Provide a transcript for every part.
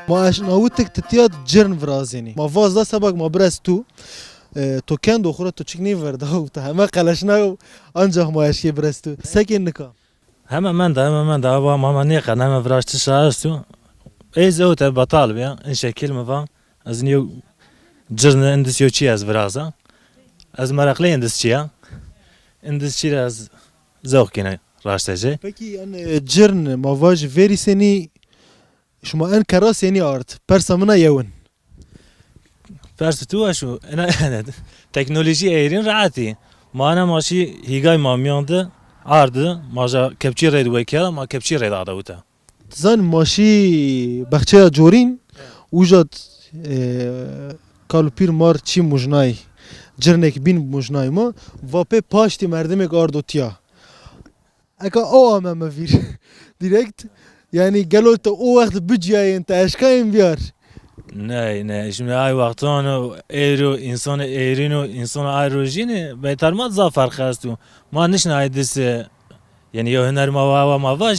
ما اش ناوتك تتياد جرن فرازيني ما فاز دا سبق ما برس تو كان دو خورت تو تشكني فردا وتا ما قلشنا انجح ما اشكي برستو سكن نكا Hemen de ama mama ne kadar hemen vraştı şahıstı. O tabi batal ya. En şekil mi var? Az niyo cırnı endis yoçi az vraza. Az meraklı endis çiya. Endis çiya az zevk yine raştacı. Peki yani جرن ما واج فيري سني شما ان كرا سني ارت برسمنا يون Pers tu şu en teknoloji eğrin rahatı. Mana maşi higay mamyandı. Ardı maja kepçi red vekela ma kepçi red adavuta. زان ماشي بخچه جورين وجد کالپیر مار چی مجنای جرنک بین مجنای ما و په پاشتی مردمک آردوتیا اگه او آمه مفیر direkt yani gelo ta o vakt bücüyen ta aşkayım biyar. Ne şimdi ay vaktano eğri insanı eğrino insanı ayrojini betarmat za fark astu. Ma nişna aydisi yani yo hüner ma vaj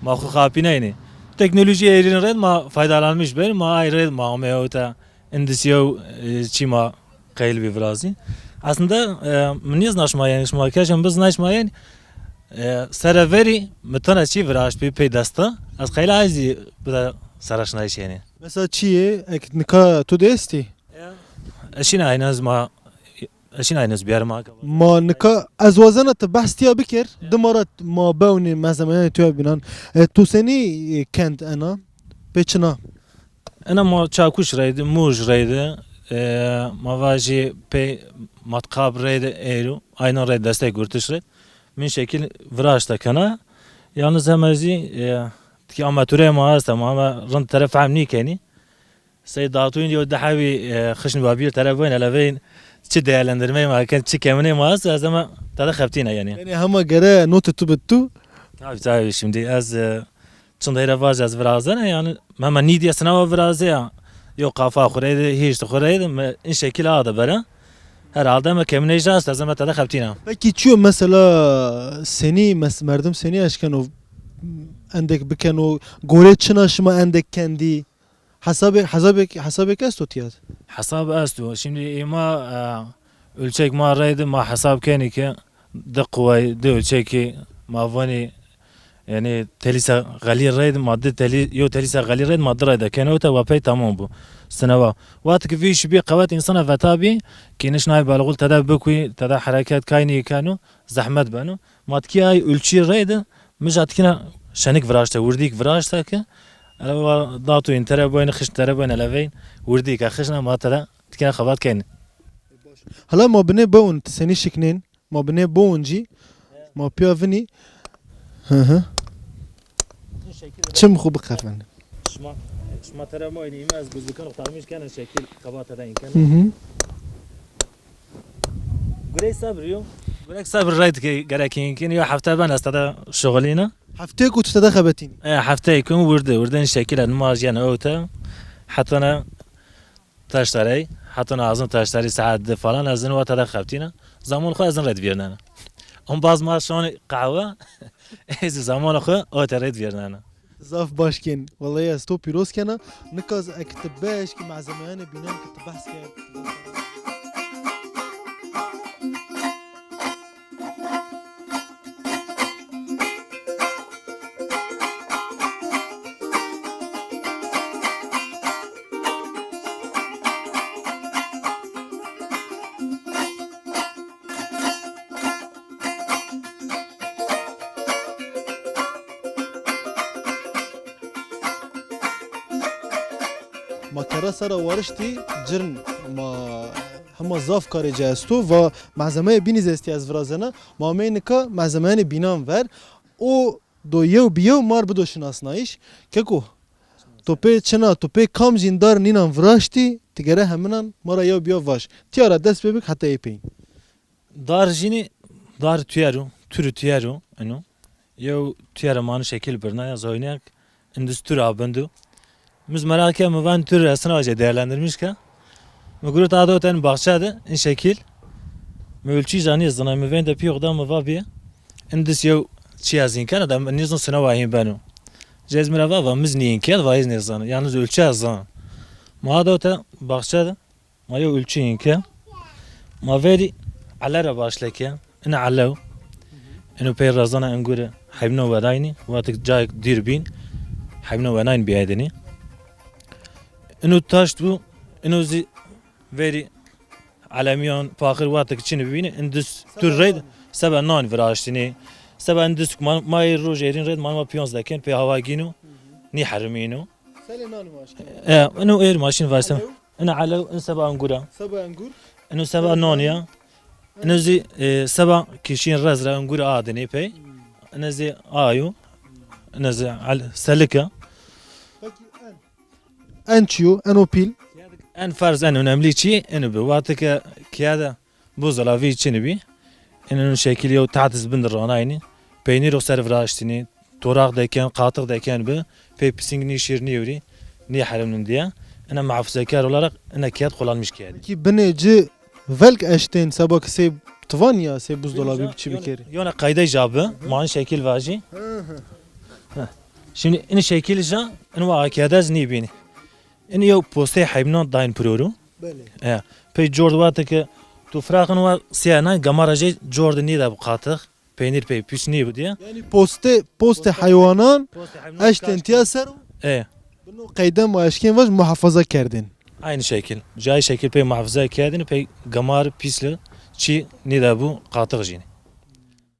ma khu khapinayni. Teknoloji eğrin red ma faydalanmış ben ma ayrı ma meyota endisiyo çima qayl bir vrazi. Aslında meniz naşmayan şma kaşım biz naşmayan serveri metana çi vraş pe dasta az qayla ayzi bu saraşnayış yani. Mesela çiye ek nika tu desti Eşin aynız bir yerma. ما nika az wazana ta bahstiya bikir demarat ma bawni mazamani tu binan tu seni kent ana peçna Ana ma çakuş reydi, muj reydi, ma vaji pe matkab reydi eğru, aynen reydi destek gürtüş reydi. Min şekil vraş da kana. Yalnız hemezi ki amatüre ma hasta ama rın taraf amni keni. Seydatuyun diyor dahavi khışn babir tarafın alaveyn çi değerlendirmeyi ma kan çi kemine ma hasta ama tada khaftina yani. yani hama gere notu tu bittu Tabii şimdi az çındayra vaz az vrazana yani mama nidiye sınava vrazı ya yok kafa khureydi hiç khureydi in şekil ada bara herhalde ama kemine icaz lazım tada khaftina. Peki çiyo mesela seni merdim seni aşkan o endek biken o gore çınaşma endek kendi hasabek esto tiyat. Hasab astu şimdi ima ölçek ma raydı ma hasab keni ki de kuvay de ölçeki ma vani yani telisa galir rayd madde telisa galir rayd madde rayda kenota ve pey tamam bu sınava وقت في شبيه قوات انسان فتابي كينش ناي بالغول تدا بكوي تدا حركات كايني كانوا زحمت بانو ماتكي اي ölçü rayd مجات كنا شنك فراشتا ورديك فراشتا ك ضاتو انترا بين خش ترا بين لفين ورديك خشنا ما ترى كنا خبات كاين هلا ما بني بون تسني شكنين ما بني بونجي ما بيافني ها çım khu bkhafan شما ترى ما يعني ما از بزكان اختارمش كان شكل خبات هذا ان كان قولي صبريو قولك صبر رايت قراكين كين يو حفته بان استدا شغلينا haftaya kutu tadakhabatini حفته يكون وردن شكل المارجان اوتا حتى انا تاشتري حتى انا اظن تاشتري ساعات فلان ازن وقت خبتينا زمان خو ازن رد بيرنا اون باز ما شلون قهوه از زمان خو اوت رد بيرنا zaf başken vallahi az to piros kana nikaz ektebash ki ma zamane binan kit bahs kar ما كرا سرا ورشتي جرن ما هما زاف كاري جاستو و معزمه بيني زستي از فرازنا ما مينكا معزمه بينام ver o do yev biyev mar bu do şinasnayiş keko tope çena tope kam jindar ninan vrashti tigere heminan mara yev biyev vaş tiara dest bebek hatta epeyin dar jini dar tüyero türü tüyero ano yew tüyero manı şekil birna ya zoynak endüstri abandu Biz merak etme ben tür resmen değerlendirmiş ki. Muguru tadı öten bahçede in şekil. ملچی زانی زنا مفین ده پیغ دام وابی اندس یو چی از این کنه دم نیزن سنا واهیم بنو جز مرا وابا مزنی این کرد وایز نیزن یعنی ölçü azan ما دا تا باخشة ما یو ölçü این که ما ویدی على را باشله که انا علو انو پیر رازانا انگوره حیبنا وداینی وقتی جای دیر بین حیبنا وداین بیایدنی انو تاشت بو انو زی ویدی علمیان فاخر وقتی که چینی ببینه اندس تور رید سبا نان فراشتنی سبا اندس ما روز ایرین رید ما پیانز دکن پی هوا گینو نی حرمینو سلینان ماشکه انو ایر ماشین واسم انا علو ان سبا انگورا سبا انگور انو سبا نانیا انو زی سبا کشین رز را انگور آدنی پی انو زی آیو انو زی سلکه peki en çiyo en o pil en farz en önemli şey en bu vakti ki kiyada buzdolabı için bir en şekil yo tahtız bindir ranayni peynir o servraştini torak deken katık deken bir pepsingni şirini yuri niye haramın diye ana muhafazakar olarak ana kiyat kullanmış kiyadi. peki bineci velk eşten sabah se tvan ya se buzdolabı biçi bir kere Yona kayda icabı man şekil vaji. Şimdi en şekil ja en va kiyadaz ni bini. En yo poste hayvan dain proru. bele Pey Jordan vakti ki tu frakın var siyana gamarajı Jordan niye de bu katık peynir pey püs niye bu diye. yani poste hayvanan eşten tiyaser bunu kaydan ma eşken var muhafaza kerdin Aynı şekil. Cay şekil pey muhafaza kâdini pey gamar pisli çi niye de bu katık jini.